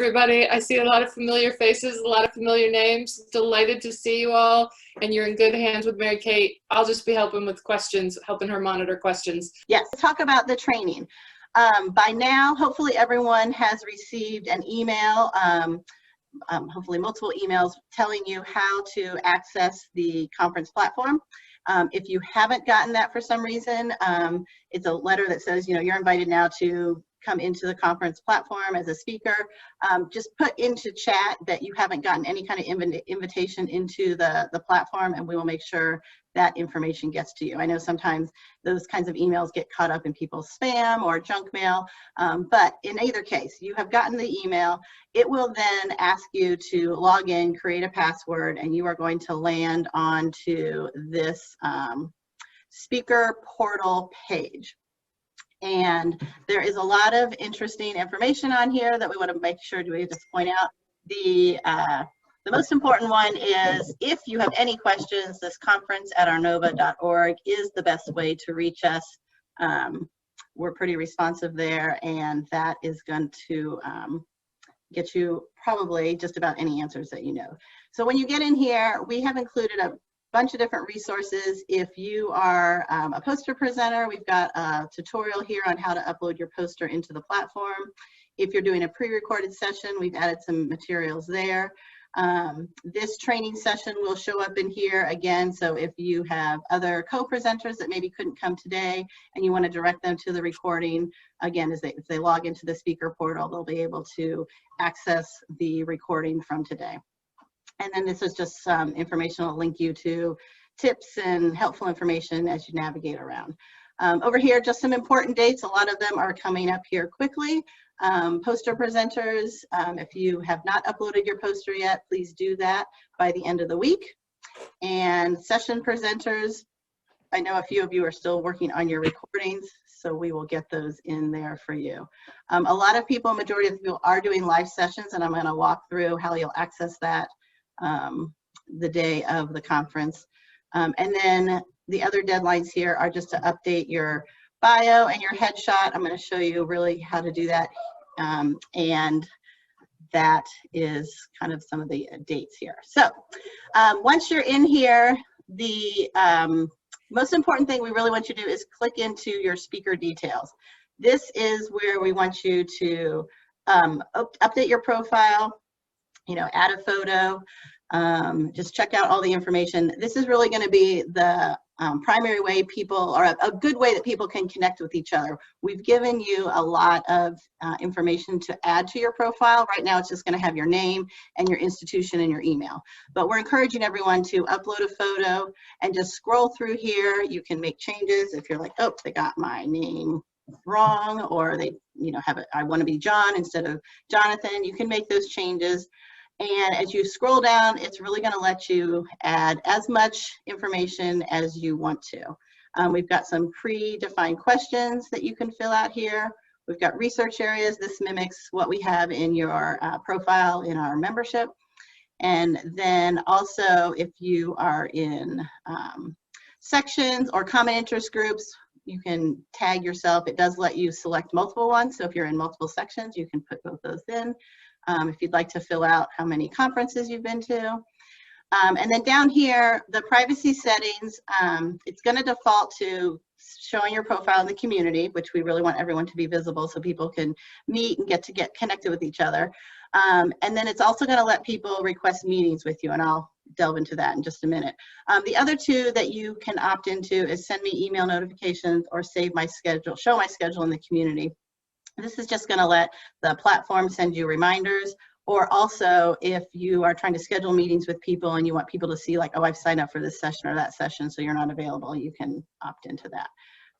everybody. I see a lot of familiar faces, a lot of familiar names. Delighted to see you all, and you're in good hands with Mary Kate. I'll just be helping with questions, helping her monitor questions. Yes, talk about the training. By now, hopefully everyone has received an email, hopefully multiple emails telling you how to access the conference platform. If you haven't gotten that for some reason, it's a letter that says, you're invited now to come into the conference platform as a speaker. Just put into chat that you haven't gotten any kind of invitation into the platform, and we will make sure that information gets to you. I know sometimes those kinds of emails get caught up in people's spam or junk mail, but in either case, you have gotten the email. It will then ask you to log in, create a password, and you are going to land onto this speaker portal page. And there is a lot of interesting information on here that we want to make sure to just point out. The most important one is, if you have any questions, this conference@arnova.org is the best way to reach us. We're pretty responsive there, and that is going to get you probably just about any answers that you know. So when you get in here, we have included a bunch of different resources. If you are a poster presenter, we've got a tutorial here on how to upload your poster into the platform. If you're doing a pre-recorded session, we've added some materials there. This training session will show up in here again, so if you have other co-presenters that maybe couldn't come today and you want to direct them to the recording, again, if they log into the speaker portal, they'll be able to access the recording from today. And then this is just some information that'll link you to tips and helpful information as you navigate around. Over here, just some important dates. A lot of them are coming up here quickly. Poster presenters, if you have not uploaded your poster yet, please do that by the end of the week. And session presenters, I know a few of you are still working on your recordings, so we will get those in there for you. A lot of people, majority of the people are doing live sessions, and I'm going to walk through how you'll access that the day of the conference. And then the other deadlines here are just to update your bio and your headshot. I'm going to show you really how to do that. And that is kind of some of the dates here. So once you're in here, the most important thing we really want you to do is click into your speaker details. This is where we want you to update your profile, add a photo, just check out all the information. This is really going to be the primary way people, or a good way that people can connect with each other. We've given you a lot of information to add to your profile. Right now it's just going to have your name and your institution and your email. But we're encouraging everyone to upload a photo and just scroll through here. You can make changes if you're like, oh, they got my name wrong, or they have it, I want to be John instead of Jonathan. You can make those changes. And as you scroll down, it's really going to let you add as much information as you want to. We've got some pre-defined questions that you can fill out here. We've got research areas. This mimics what we have in your profile in our membership. And then also, if you are in sections or common interest groups, you can tag yourself. It does let you select multiple ones. So if you're in multiple sections, you can put both those in. If you'd like to fill out how many conferences you've been to. And then down here, the privacy settings, it's going to default to showing your profile in the community, which we really want everyone to be visible so people can meet and get connected with each other. And then it's also going to let people request meetings with you, and I'll delve into that in just a minute. The other two that you can opt into is send me email notifications or save my schedule, show my schedule in the community. This is just going to let the platform send you reminders, or also if you are trying to schedule meetings with people and you want people to see like, oh, I've signed up for this session or that session, so you're not available, you can opt into that.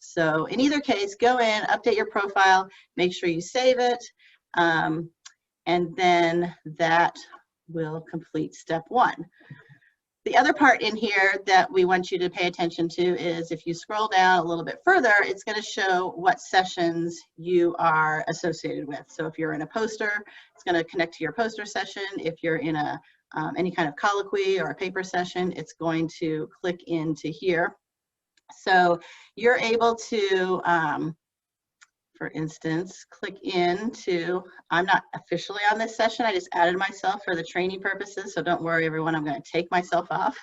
So in either case, go in, update your profile, make sure you save it, and then that will complete step one. The other part in here that we want you to pay attention to is if you scroll down a little bit further, it's going to show what sessions you are associated with. So if you're in a poster, it's going to connect to your poster session. If you're in a any kind of colloquy or a paper session, it's going to click into here. So you're able to for instance, click into, I'm not officially on this session, I just added myself for the training purposes, so don't worry everyone, I'm going to take myself off.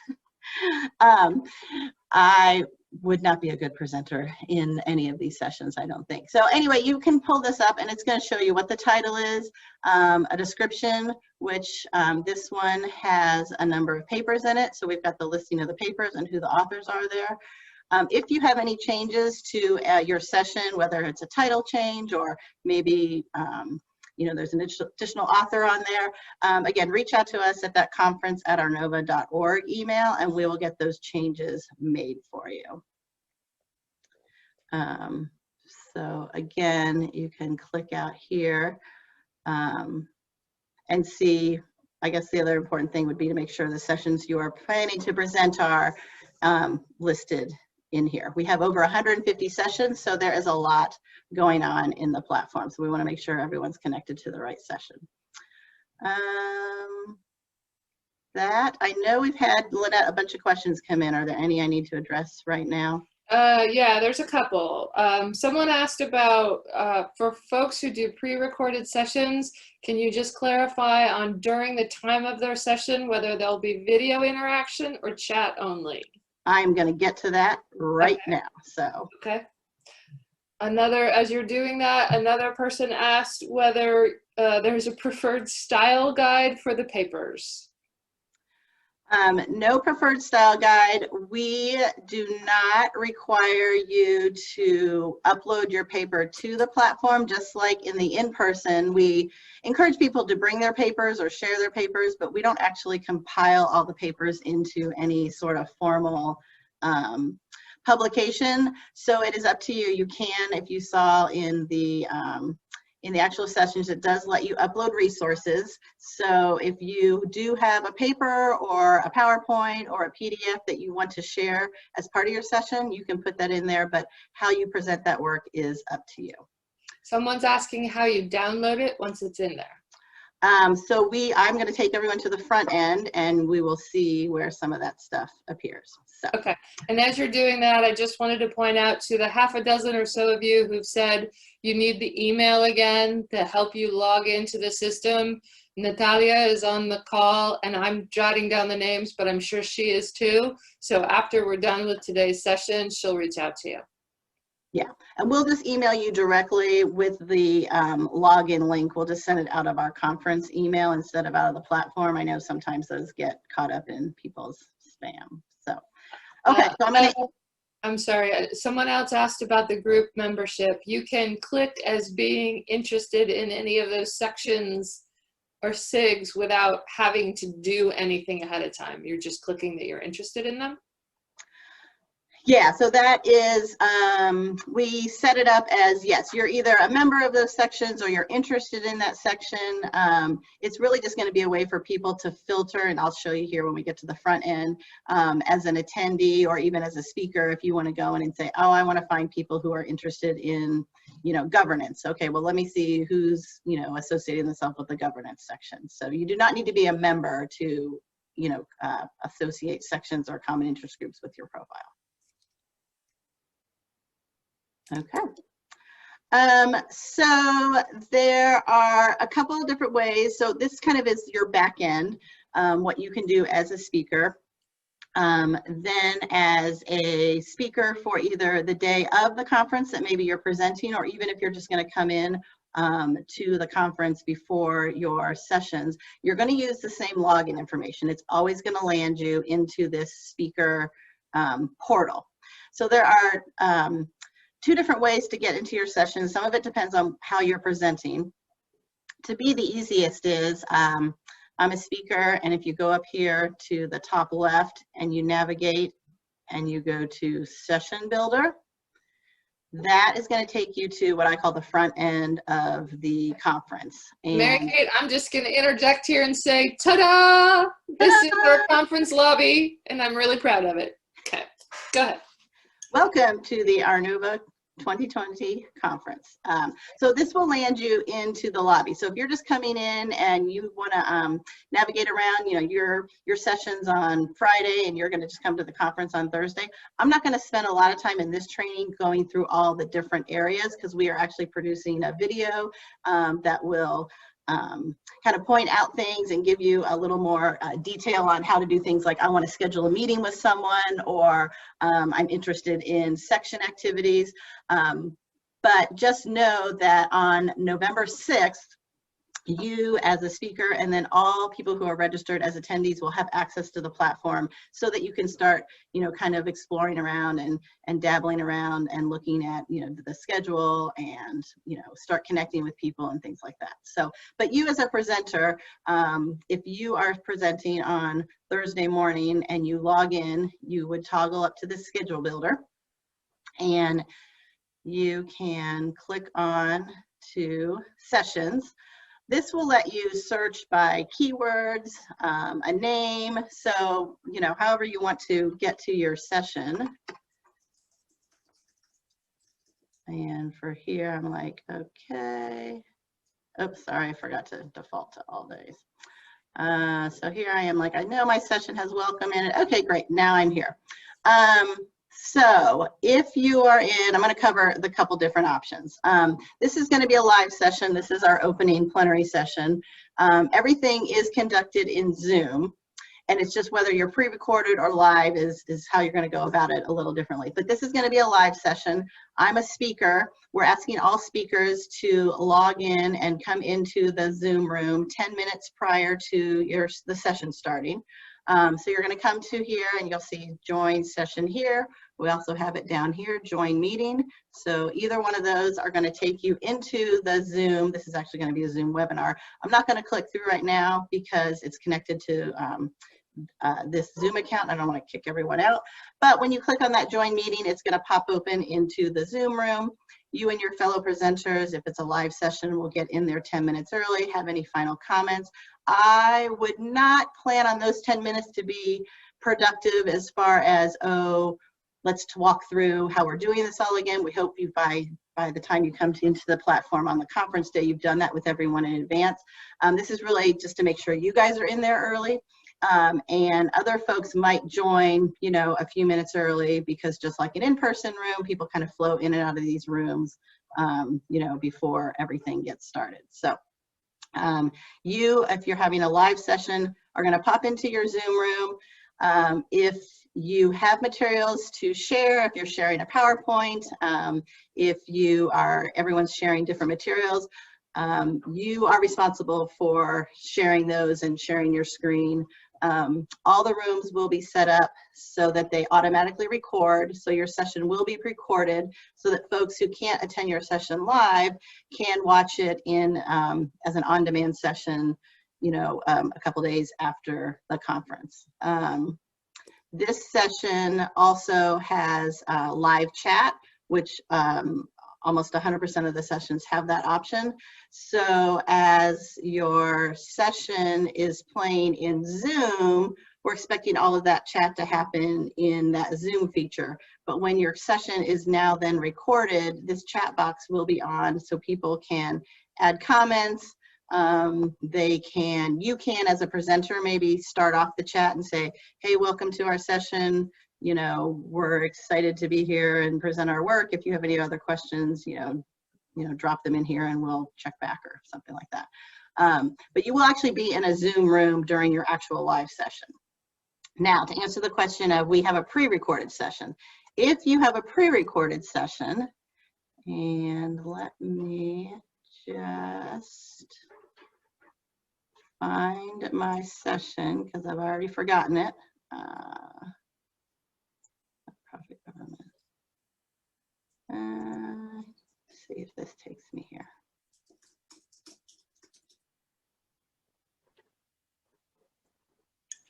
I would not be a good presenter in any of these sessions, I don't think. So anyway, you can pull this up and it's going to show you what the title is, a description, which this one has a number of papers in it. So we've got the listing of the papers and who the authors are there. If you have any changes to your session, whether it's a title change or maybe you know, there's an additional author on there. Again, reach out to us at that conference@arnova.org email and we will get those changes made for you. So again, you can click out here and see, I guess the other important thing would be to make sure the sessions you are planning to present are listed in here. We have over 150 sessions, so there is a lot going on in the platform. So we want to make sure everyone's connected to the right session. That, I know we've had, Lynette, a bunch of questions come in. Are there any I need to address right now? Yeah, there's a couple. Someone asked about, for folks who do pre-recorded sessions, can you just clarify on during the time of their session, whether there'll be video interaction or chat only? I'm going to get to that right now. So. Okay. Another, as you're doing that, another person asked whether there's a preferred style guide for the papers. No preferred style guide. We do not require you to upload your paper to the platform, just like in the in-person. We encourage people to bring their papers or share their papers, but we don't actually compile all the papers into any sort of formal publication. So it is up to you. You can, if you saw in the actual sessions, it does let you upload resources. So if you do have a paper or a PowerPoint or a PDF that you want to share as part of your session, you can put that in there, but how you present that work is up to you. Someone's asking how you download it once it's in there. So I'm going to take everyone to the front end and we will see where some of that stuff appears. So. Okay, and as you're doing that, I just wanted to point out to the half a dozen or so of you who've said you need the email again to help you log into the system. Natalia is on the call and I'm jotting down the names, but I'm sure she is too. So after we're done with today's session, she'll reach out to you. Yeah, and we'll just email you directly with the login link. We'll just send it out of our conference email instead of out of the platform. I know sometimes those get caught up in people's spam. So, okay, so I'm sorry, someone else asked about the group membership. You can click as being interested in any of those sections or SIGs without having to do anything ahead of time. You're just clicking that you're interested in them. Yeah, so that is, we set it up as, yes, you're either a member of those sections or you're interested in that section. It's really just going to be a way for people to filter, and I'll show you here when we get to the front end, as an attendee or even as a speaker, if you want to go in and say, oh, I want to find people who are interested in, you know, governance. Okay, well, let me see who's, you know, associating themselves with the governance section. So you do not need to be a member to, you know, associate sections or common interest groups with your profile. Okay. So there are a couple of different ways. So this kind of is your back end, what you can do as a speaker. Then as a speaker for either the day of the conference that maybe you're presenting, or even if you're just going to come in to the conference before your sessions, you're going to use the same login information. It's always going to land you into this speaker portal. So there are two different ways to get into your session. Some of it depends on how you're presenting. To be the easiest is, I'm a speaker, and if you go up here to the top left and you navigate and you go to Session Builder, that is going to take you to what I call the front end of the conference. And Mary Kate, I'm just going to interject here and say, ta-da! This is our conference lobby, and I'm really proud of it. Okay, go ahead. Welcome to the Arnova 2020 conference. So this will land you into the lobby. So if you're just coming in and you want to navigate around, you know, your sessions on Friday and you're going to just come to the conference on Thursday, I'm not going to spend a lot of time in this training going through all the different areas, because we are actually producing a video that will kind of point out things and give you a little more detail on how to do things like, I want to schedule a meeting with someone, or I'm interested in section activities. But just know that on November 6th, you as a speaker and then all people who are registered as attendees will have access to the platform, so that you can start, you know, kind of exploring around and dabbling around and looking at, you know, the schedule and, you know, start connecting with people and things like that. So, but you as a presenter, if you are presenting on Thursday morning and you log in, you would toggle up to the schedule builder and you can click on to sessions. This will let you search by keywords, a name. So, you know, however you want to get to your session. And for here, I'm like, okay. Oops, sorry, I forgot to default to all days. So here I am, like, I know my session has welcome in it. Okay, great, now I'm here. So if you are in, I'm going to cover the couple different options. This is going to be a live session. This is our opening plenary session. Everything is conducted in Zoom, and it's just whether you're pre-recorded or live is how you're going to go about it a little differently. But this is going to be a live session. I'm a speaker. We're asking all speakers to log in and come into the Zoom room 10 minutes prior to the session starting. So you're going to come to here and you'll see join session here. We also have it down here, join meeting. So either one of those are going to take you into the Zoom. This is actually going to be a Zoom webinar. I'm not going to click through right now because it's connected to this Zoom account. I don't want to kick everyone out. But when you click on that join meeting, it's going to pop open into the Zoom room. You and your fellow presenters, if it's a live session, will get in there 10 minutes early, have any final comments. I would not plan on those 10 minutes to be productive as far as, oh, let's walk through how we're doing this all again. We hope you, by the time you come into the platform on the conference day, you've done that with everyone in advance. This is really just to make sure you guys are in there early. And other folks might join, you know, a few minutes early, because just like an in-person room, people kind of flow in and out of these rooms, you know, before everything gets started. So you, if you're having a live session, are going to pop into your Zoom room. If you have materials to share, if you're sharing a PowerPoint, if everyone's sharing different materials, you are responsible for sharing those and sharing your screen. All the rooms will be set up so that they automatically record. So your session will be recorded so that folks who can't attend your session live can watch it in as an on-demand session, you know, a couple days after the conference. This session also has live chat, which almost 100% of the sessions have that option. So as your session is playing in Zoom, we're expecting all of that chat to happen in that Zoom feature. But when your session is now then recorded, this chat box will be on so people can add comments. You can, as a presenter, maybe start off the chat and say, hey, welcome to our session. You know, we're excited to be here and present our work. If you have any other questions, you know, drop them in here and we'll check back or something like that. But you will actually be in a Zoom room during your actual live session. Now, to answer the question of, we have a pre-recorded session. If you have a pre-recorded session, and let me just find my session because I've already forgotten it. Profit government. See if this takes me here.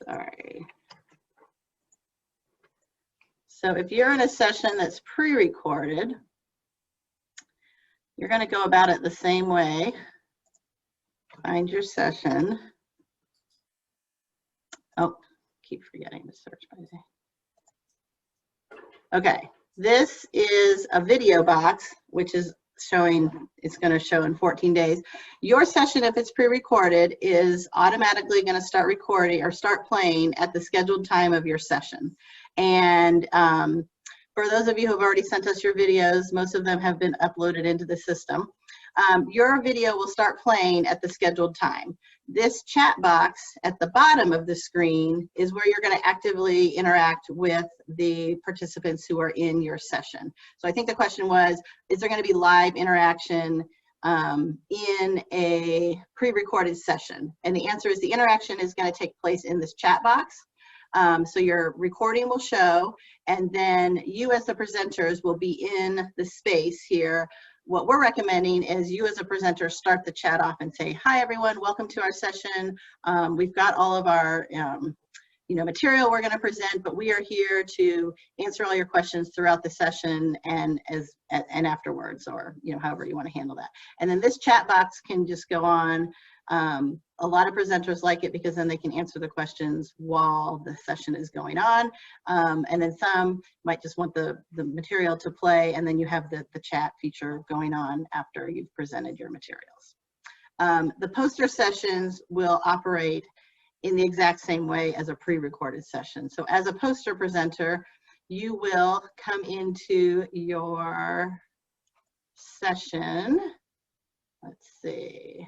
Sorry. So if you're in a session that's pre-recorded, you're going to go about it the same way. Find your session. Oh, keep forgetting to search by name. Okay, This is a video box, which is showing, it's going to show in 14 days. Your session, if it's pre-recorded, is automatically going to start recording or start playing at the scheduled time of your session. And for those of you who have already sent us your videos, most of them have been uploaded into the system. Your video will start playing at the scheduled time. This chat box at the bottom of the screen is where you're going to actively interact with the participants who are in your session. So I think the question was, is there going to be live interaction in a pre-recorded session? And the answer is the interaction is going to take place in this chat box. So your recording will show, and then you as the presenters will be in the space here. What we're recommending is you as a presenter start the chat off and say, hi everyone, welcome to our session. We've got all of our material we're going to present, but we are here to answer all your questions throughout the session and afterwards, or however you want to handle that. And then this chat box can just go on. A lot of presenters like it because then they can answer the questions while the session is going on. And then some might just want the material to play, and then you have the chat feature going on after you've presented your materials. The poster sessions will operate in the exact same way as a pre-recorded session. So as a poster presenter, you will come into your session. Let's see.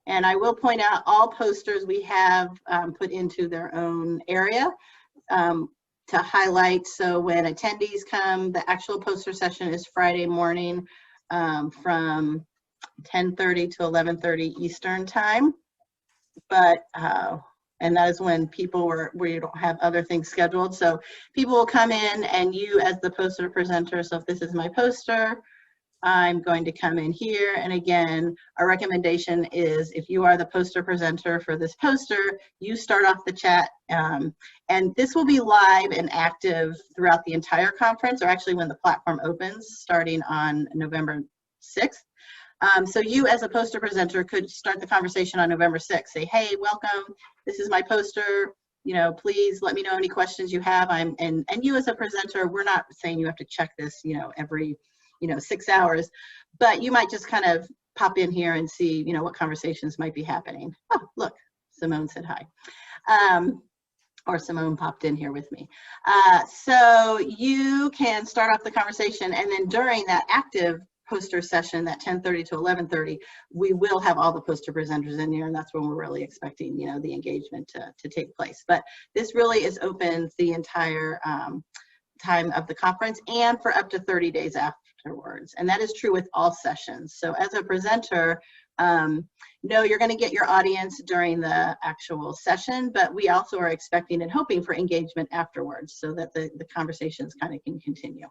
And I will point out all posters we have put into their own area to highlight. So when attendees come, the actual poster session is Friday morning from 10:30 to 11:30 Eastern time. But and that is when people where you don't have other things scheduled. So people will come in, and you as the poster presenter, so if this is my poster, I'm going to come in here, and again, our recommendation is if you are the poster presenter for this poster, you start off the chat, and this will be live and active throughout the entire conference, or actually when the platform opens, starting on November 6th. So you as a poster presenter could start the conversation on November 6th, say, hey, welcome, this is my poster, please let me know any questions you have. And you as a presenter, we're not saying you have to check this, every 6 hours, but you might just kind of pop in here and see, what conversations might be happening. Oh, look, Simone said hi. Or Simone popped in here with me. So you can start off the conversation, and then during that active poster session, that 10:30 to 11:30, we will have all the poster presenters in here, and that's when we're really expecting, the engagement to take place. But this really is open the entire time of the conference and for up to 30 days afterwards. And that is true with all sessions. So as a presenter, no, you're going to get your audience during the actual session, but we also are expecting and hoping for engagement afterwards so that the conversations kind of can continue.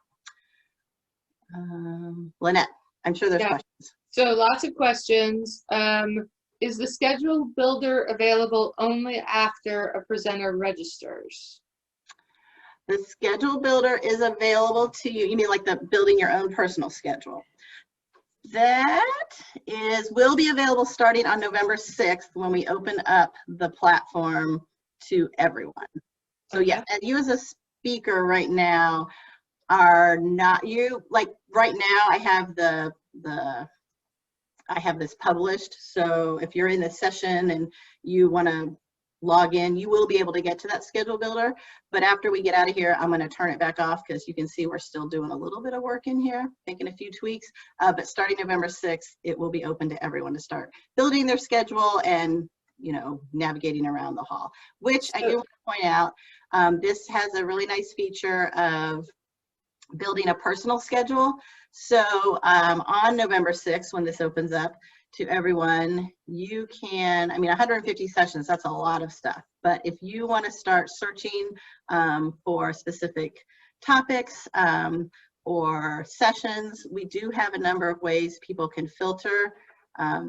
Lynette, I'm sure there's questions. So lots of questions. Is the schedule builder available only after a presenter registers? The schedule builder is available to you. You mean like the building your own personal schedule? That will be available starting on November 6th when we open up the platform to everyone. So okay. Yeah, and you as a speaker right now are not, right now I have this published. So if you're in this session and you want to log in, you will be able to get to that schedule builder. But after we get out of here, I'm going to turn it back off because you can see we're still doing a little bit of work in here, making a few tweaks. But starting November 6th, it will be open to everyone to start building their schedule and, navigating around the hall, which I do want to point out, this has a really nice feature of building a personal schedule. So on November 6th, when this opens up to everyone, you can, 150 sessions, that's a lot of stuff. But if you want to start searching for specific topics or sessions, we do have a number of ways people can filter.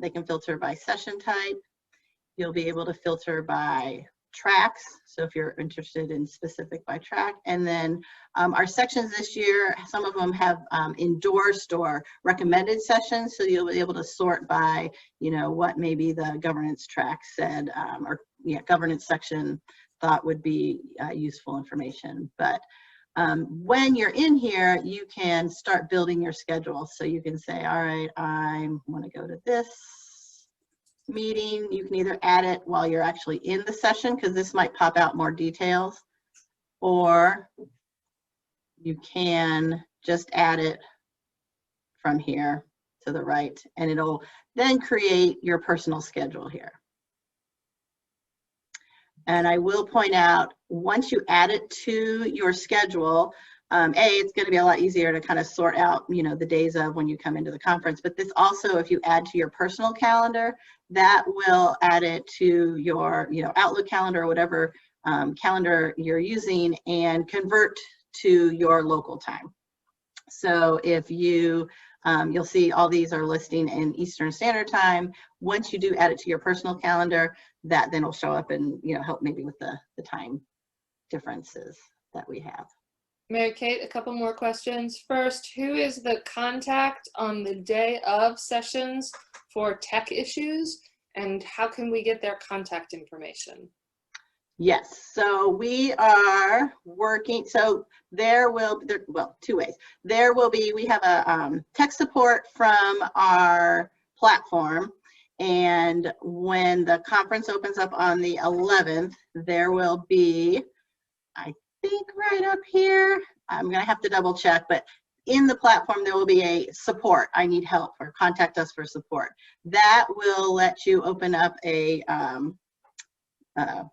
They can filter by session type. You'll be able to filter by tracks, so if you're interested in specific by track. And then our sections this year, some of them have endorsed or recommended sessions, so you'll be able to sort by what maybe the governance track said governance section thought would be useful information. But When you're in here, you can start building your schedule. So you can say, all right, I want to go to this meeting. You can either add it while you're actually in the session, because this might pop out more details, or you can just add it from here to the right, and it'll then create your personal schedule here. And I will point out, once you add it to your schedule, it's going to be a lot easier to kind of sort out, you know, the days of when you come into the conference. But this also, if you add to your personal calendar, that will add it to your, you know, Outlook calendar or whatever calendar you're using, and convert to your local time. So if you, you'll see all these are listing in Eastern Standard Time. Once you do add it to your personal calendar, that then will show up and, you know, help maybe with the time differences that we have. Mary Kate, a couple more questions. First, who is the contact on the day of sessions for tech issues, and how can we get their contact information? Yes, so we are working, so well, two ways. There will be, we have a tech support from our platform, and when the conference opens up on the 11th, there will be, I think right up here, I'm gonna have to double check, but in the platform there will be a support, I need help, or contact us for support. That will let you open up a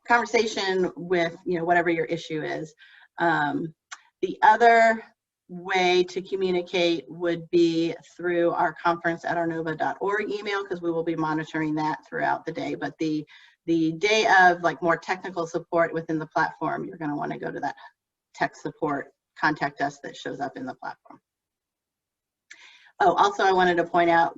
conversation with, you know, whatever your issue is. The other way to communicate would be through our conference@arnova.org email, because we will be monitoring that throughout the day. But the day of, like, more technical support within the platform, you're going to want to go to that tech support, contact us, that shows up in the platform. Oh, also I wanted to point out,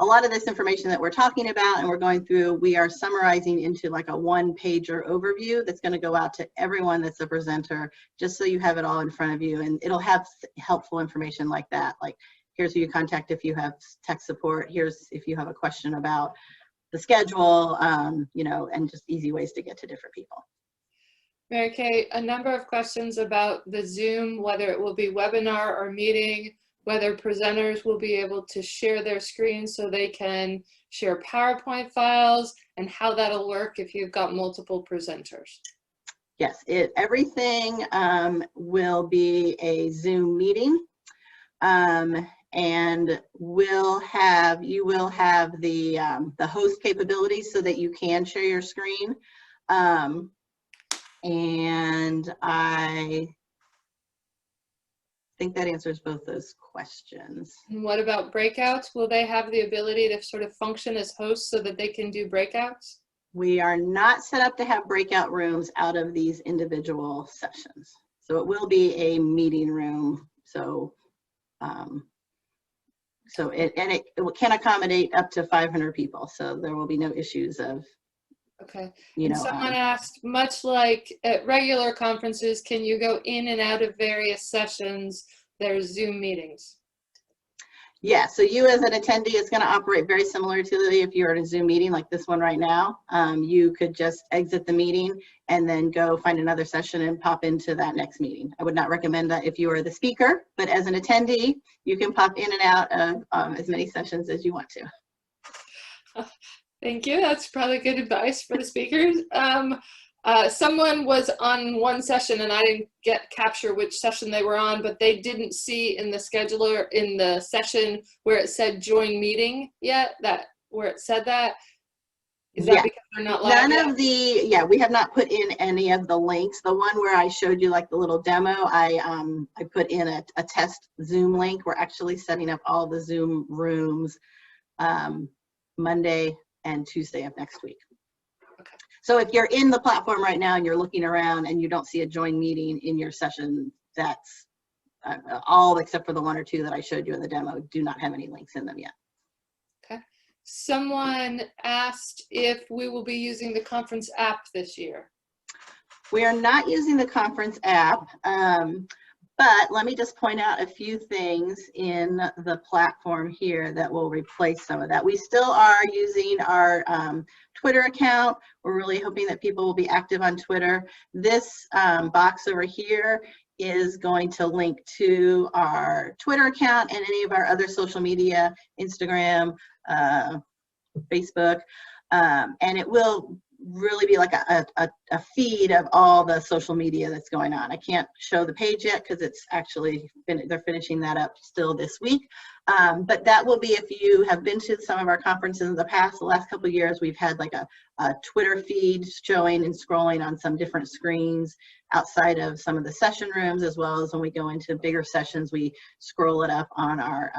a lot of this information that we're talking about and we're going through, we are summarizing into like a one-pager overview that's going to go out to everyone that's a presenter, just so you have it all in front of you, and it'll have helpful information like that. Like, here's who you contact if you have tech support, here's if you have a question about the schedule, you know, and just easy ways to get to different people. Mary Kay, a number of questions about the Zoom, whether it will be webinar or meeting, whether presenters will be able to share their screen so they can share PowerPoint files, and how that'll work if you've got multiple presenters. Yes, everything will be a Zoom meeting, and you will have the host capabilities so that you can share your screen. And I think that answers both those questions. And what about breakouts? Will they have the ability to sort of function as hosts so that they can do breakouts? We are not set up to have breakout rooms out of these individual sessions. So it will be a meeting room. So, it can accommodate up to 500 people. So there will be no issues of, okay. You know, someone asked, much like at regular conferences, can you go in and out of various sessions? There's Zoom meetings. Yeah, so you as an attendee, it's going to operate very similar to if you're in a Zoom meeting like this one right now. You could just exit the meeting and then go find another session and pop into that next meeting. I would not recommend that if you are the speaker, but as an attendee, you can pop in and out of as many sessions as you want to. Thank you. That's probably good advice for the speakers. Someone was on one session, and I didn't capture which session they were on, but they didn't see in the scheduler in the session where it said join meeting yet, where it said that. Is that because they're not live yet? We have not put in any of the links. The one where I showed you like the little demo, I put in a test Zoom link. We're actually setting up all the Zoom rooms Monday and Tuesday of next week. Okay. So if you're in the platform right now and you're looking around and you don't see a join meeting in your session, that's all except for the one or two that I showed you in the demo do not have any links in them yet. Okay. Someone asked if we will be using the conference app this year. We are not using the conference app, but let me just point out a few things in the platform here that will replace some of that. We still are using our Twitter account. We're really hoping that people will be active on Twitter. This box over here is going to link to our Twitter account and any of our other social media, Instagram, Facebook, and it will really be like a feed of all the social media that's going on. I can't show the page yet because it's actually they're finishing that up still this week, but that will be, if you have been to some of our conferences in the past, the last couple of years, we've had like a Twitter feed showing and scrolling on some different screens outside of some of the session rooms, as well as when we go into bigger sessions, we scroll it up on our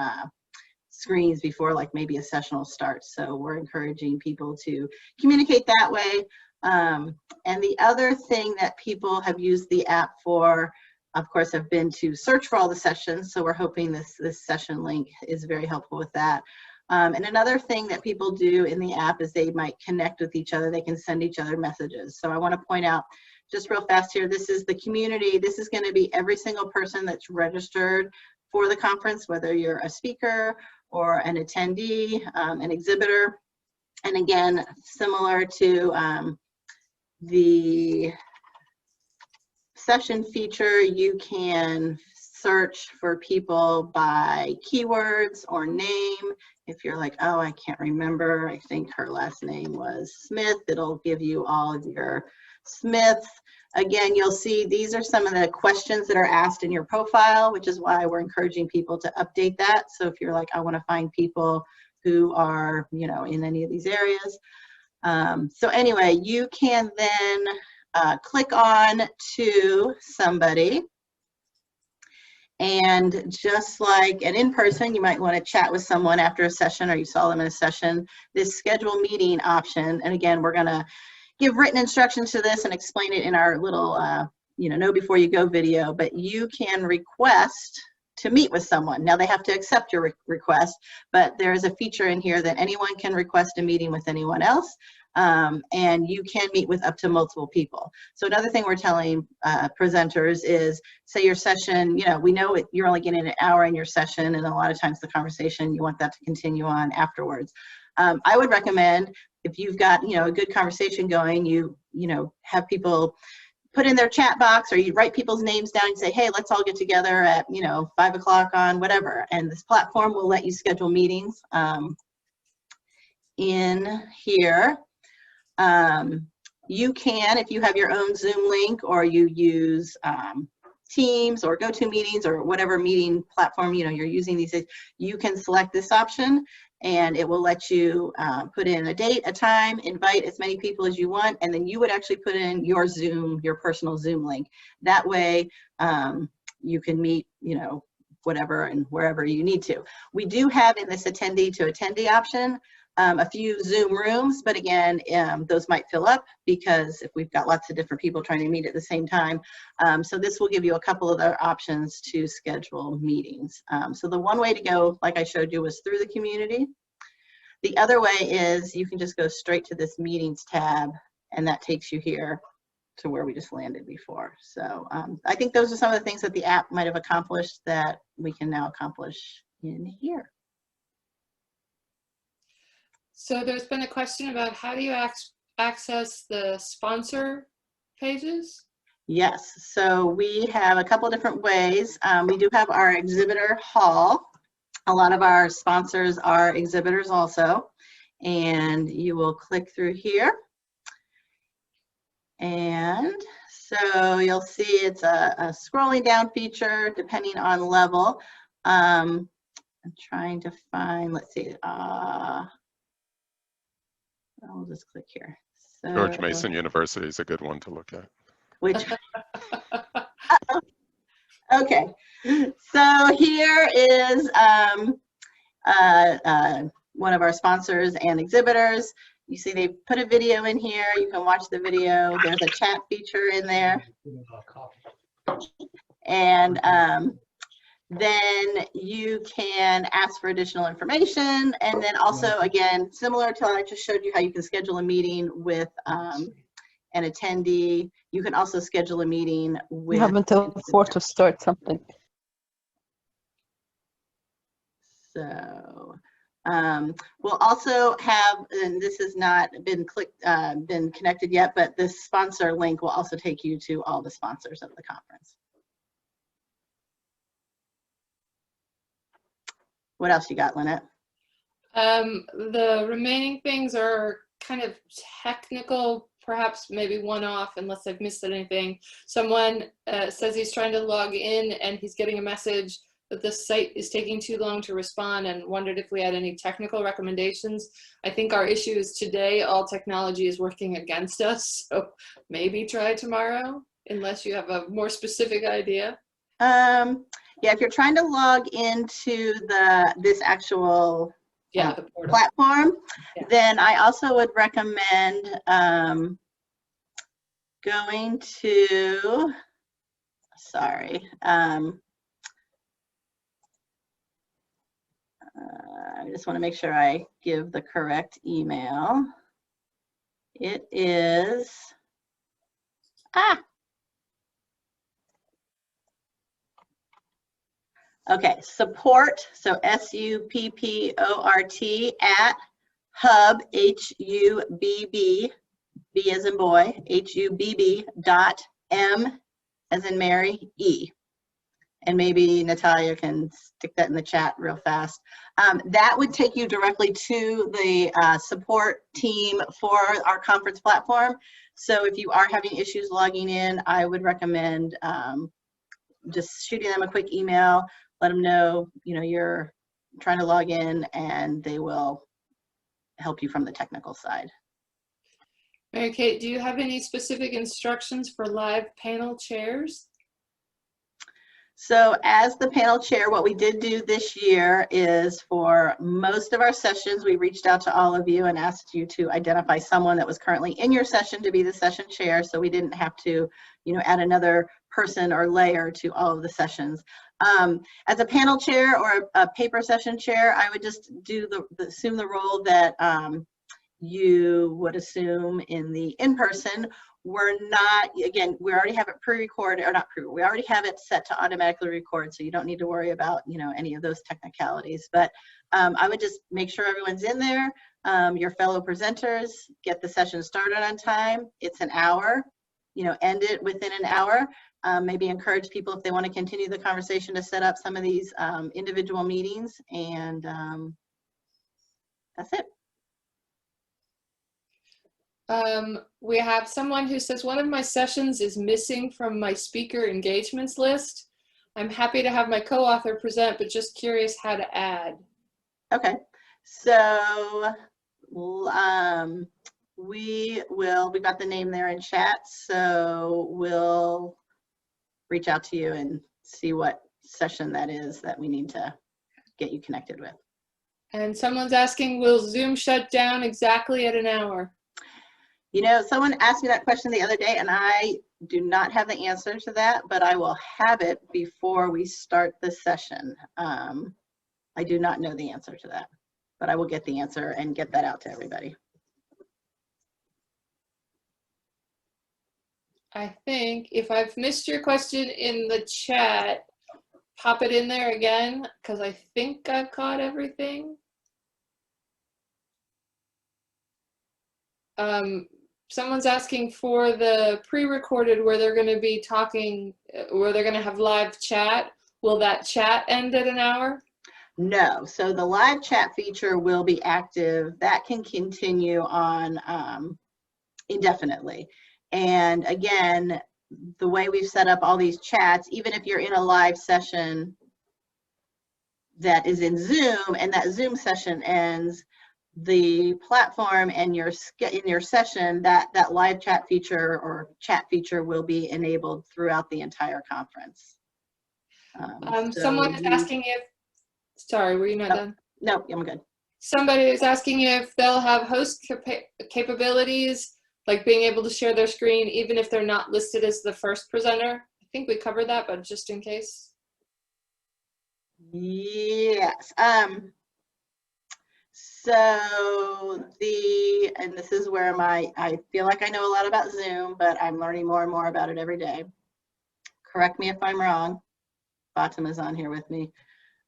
screens before like maybe a session will start. So we're encouraging people to communicate that way. And the other thing that people have used the app for, of course, have been to search for all the sessions. So we're hoping this session link is very helpful with that. And another thing that people do in the app is they might connect with each other. They can send each other messages. So I want to point out just real fast here, this is the community. This is going to be every single person that's registered for the conference, whether you're a speaker or an attendee, an exhibitor. And again, similar to the session feature, you can search for people by keywords or name. If you're like, oh, I can't remember, I think her last name was Smith, it'll give you all of your Smiths. Again, you'll see these are some of the questions that are asked in your profile, which is why we're encouraging people to update that. So if you're like, I want to find people who are, you know, in any of these areas. So anyway, you can then click on to somebody. And just like an in-person, you might want to chat with someone after a session, or you saw them in a session, this schedule meeting option. And again, we're going to give written instructions to this and explain it in our little, know before you go video, but you can request to meet with someone. Now they have to accept your request, but there's a feature in here that anyone can request a meeting with anyone else, and you can meet with up to multiple people. So another thing we're telling presenters is, say your session, we know you're only getting an hour in your session, and a lot of times the conversation, you want that to continue on afterwards. I would recommend, if you've got, a good conversation going, you have people put in their chat box, or you write people's names down and say, hey, let's all get together at, 5 o'clock on whatever. And this platform will let you schedule meetings in here. You can, if you have your own Zoom link, or you use Teams or GoToMeetings or whatever meeting platform you're using these days, you can select this option, and it will let you put in a date, a time, invite as many people as you want, and then you would actually put in your Zoom, your personal Zoom link. That way you can meet, whatever and wherever you need to. We do have in this attendee to attendee option a few Zoom rooms, but again, those might fill up because if we've got lots of different people trying to meet at the same time. So this will give you a couple of other options to schedule meetings. So the one way to go, like I showed you, was through the community. The other way is you can just go straight to this meetings tab, and that takes you here to where we just landed before. So I think those are some of the things that the app might have accomplished that we can now accomplish in here. So there's been a question about how do you access the sponsor pages? Yes, so we have a couple different ways. We do have our exhibitor hall. A lot of our sponsors are exhibitors also, and you will click through here. And so you'll see it's a scrolling down feature depending on level. I'm trying to find, let's see, I'll just click here. So, George Mason University is a good one to look at. Which, okay, so here is one of our sponsors and exhibitors. You see they put a video in here. You can watch the video. There's a chat feature in there. And then you can ask for additional information, and then also, again, similar to what I just showed you, how you can schedule a meeting with an attendee. You can also schedule a meeting with— You have until 4 to start something. So we'll also have, and this has not been been connected yet, but this sponsor link will also take you to all the sponsors of the conference. What else you got, Lynette? The remaining things are kind of technical, perhaps maybe one-off, unless I've missed anything. Someone says he's trying to log in and he's getting a message that the site is taking too long to respond and wondered if we had any technical recommendations. I think our issue is today, all technology is working against us, so maybe try tomorrow, unless you have a more specific idea. Yeah, if you're trying to log into this actual Yeah, the portal. platform, Yeah. then I also would recommend going to, I just want to make sure I give the correct email. It is, okay, support, so SUPPORT at hub, HUBB, B as in boy, HUBB dot M as in Mary, E. And maybe Natalia can stick that in the chat real fast. That would take you directly to the support team for our conference platform. So if you are having issues logging in, I would recommend just shooting them a quick email, let them know, you're trying to log in, and they will help you from the technical side. Mary Kate, do you have any specific instructions for live panel chairs? So as the panel chair, what we did do this year is for most of our sessions, we reached out to all of you and asked you to identify someone that was currently in your session to be the session chair, so we didn't have to, add another person or layer to all of the sessions. As a panel chair or a paper session chair, I would just assume the role that you would assume in the in-person. We're not, again, we already have it pre-recorded, or not we already have it set to automatically record, so you don't need to worry about, any of those technicalities. But I would just make sure everyone's in there, your fellow presenters, get the session started on time. It's an hour, end it within an hour. Maybe encourage people, if they want to continue the conversation, to set up some of these individual meetings, and that's it. We have someone who says, one of my sessions is missing from my speaker engagements list. I'm happy to have my co-author present, but just curious how to add. Okay, so we've got the name there in chat, so we'll reach out to you and see what session that is that we need to get you connected with. And someone's asking, will Zoom shut down exactly at an hour? Someone asked me that question the other day, and I do not have the answer to that, but I will have it before we start the session. I do not know the answer to that, but I will get the answer and get that out to everybody. I think if I've missed your question in the chat, pop it in there again, because I think I've caught everything. Someone's asking for the pre-recorded where they're going to be talking, where they're going to have live chat. Will that chat end at an hour? No, so the live chat feature will be active. That can continue on indefinitely. And again, the way we've set up all these chats, even if you're in a live session that is in Zoom and that Zoom session ends, the platform and in your session, that live chat feature or chat feature will be enabled throughout the entire conference. Someone is asking if, sorry, were you not done? No, I'm good. Somebody is asking if they'll have host capabilities, like being able to share their screen even if they're not listed as the first presenter. I think we covered that, but just in case. Yes. So and this is where I feel like I know a lot about Zoom, but I'm learning more and more about it every day. Correct me if I'm wrong. Fatima's on here with me.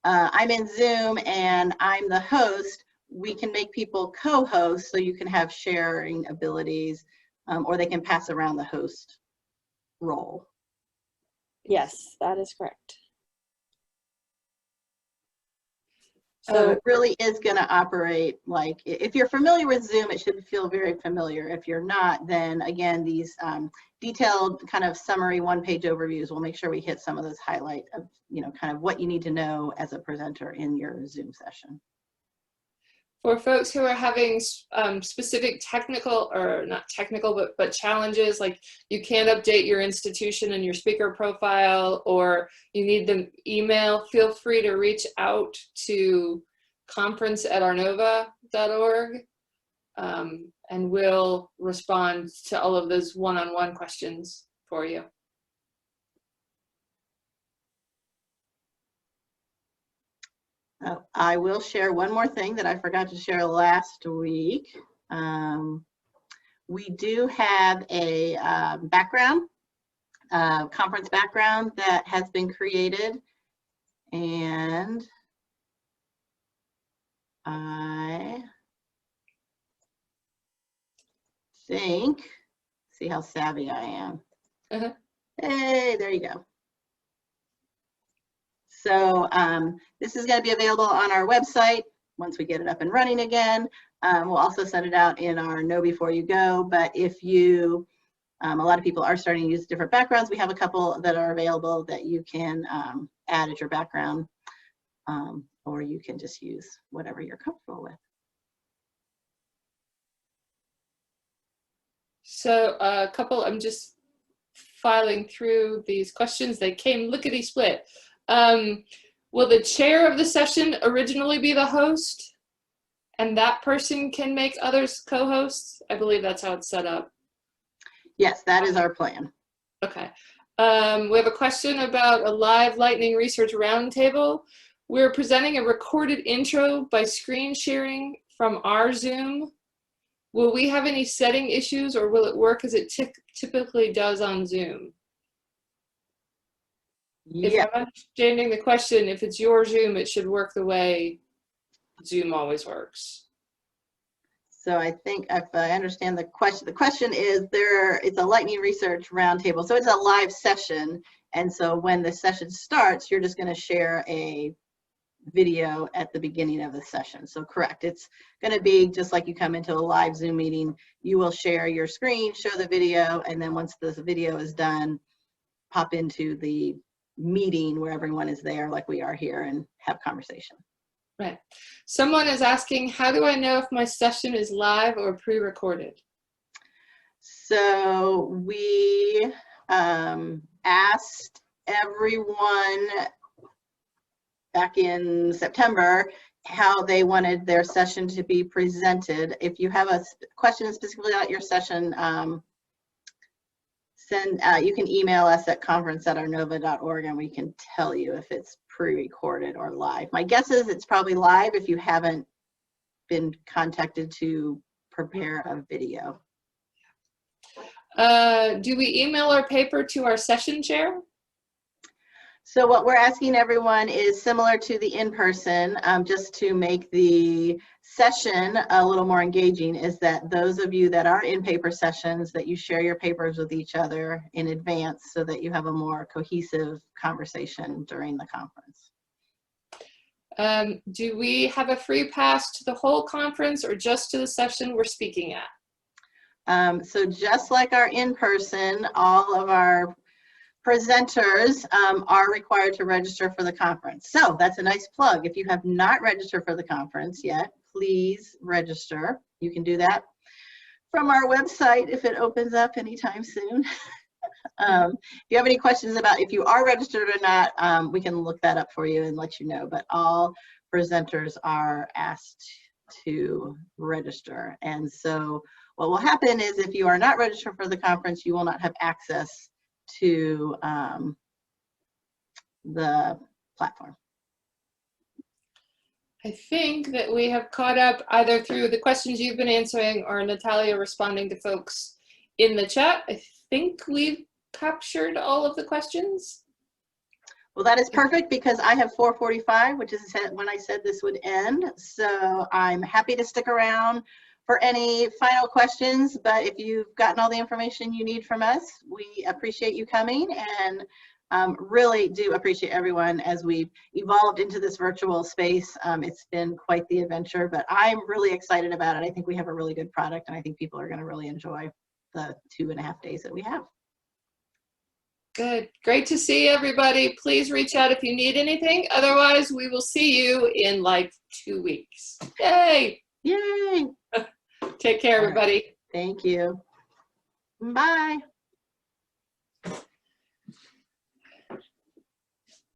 I'm in Zoom and I'm the host. We can make people co-hosts so you can have sharing abilities, or they can pass around the host role. Yes, that is correct. So it really is going to operate like, if you're familiar with Zoom, it should feel very familiar. If you're not, then again, these detailed kind of summary one-page overviews will make sure we hit some of those highlight of, kind of what you need to know as a presenter in your Zoom session. For folks who are having specific technical, or not technical, but challenges, like you can't update your institution and your speaker profile, or you need the email, feel free to reach out to conference@arnova.org, and we'll respond to all of those one-on-one questions for you. I will share one more thing that I forgot to share last week. We do have a conference background that has been created, and I think, see how savvy I am. Hey, there you go. So this is going to be available on our website once we get it up and running again. We'll also send it out in our Know Before You Go, but if you, a lot of people are starting to use different backgrounds. We have a couple that are available that you can add as your background, or you can just use whatever you're comfortable with. So a couple, I'm just filing through these questions. They came lickety-split. Will the chair of the session originally be the host, and that person can make others co-hosts? I believe that's how it's set up. Yes, that is our plan. Okay. We have a question about a live Lightning Research Roundtable. We're presenting a recorded intro by screen sharing from our Zoom. Will we have any setting issues, or will it work as it typically does on Zoom? If Yeah. I'm understanding the question, if it's your Zoom, it should work the way Zoom always works. So I think if I understand the question is it's a Lightning Research Roundtable. So it's a live session. And so when the session starts, you're just going to share a video at the beginning of the session. So correct. It's going to be just like you come into a live Zoom meeting. You will share your screen, show the video, and then once this video is done, pop into the meeting where everyone is there like we are here and have conversation. Right. Someone is asking, how do I know if my session is live or pre-recorded? So we asked everyone back in September how they wanted their session to be presented. If you have a question specifically about your session, you can email us at conference@arnova.org and we can tell you if it's pre-recorded or live. My guess is it's probably live if you haven't been contacted to prepare a video. Do we email our paper to our session chair? So what we're asking everyone is similar to the in-person, just to make the session a little more engaging, is that those of you that are in paper sessions, that you share your papers with each other in advance so that you have a more cohesive conversation during the conference. Do we have a free pass to the whole conference or just to the session we're speaking at? So just like our in-person, all of our presenters are required to register for the conference. So that's a nice plug. If you have not registered for the conference yet, please register. You can do that from our website if it opens up anytime soon. If you have any questions about if you are registered or not, we can look that up for you and let you know. But all presenters are asked to register. And so what will happen is if you are not registered for the conference, you will not have access to the platform. I think that we have caught up either through the questions you've been answering or Natalia responding to folks in the chat. I think we've captured all of the questions. Well, that is perfect because I have 4:45, which is when I said this would end. So I'm happy to stick around for any final questions, but if you've gotten all the information you need from us, we appreciate you coming, and Really do appreciate everyone as we've evolved into this virtual space. It's been quite the adventure, but I'm really excited about it. I think we have a really good product, and I think people are going to really enjoy the 2.5 days that we have. Good. Great to see everybody. Please reach out if you need anything. Otherwise, we will see you in like 2 weeks. Yay. Yay! Take care, All right. everybody. Thank you. Bye.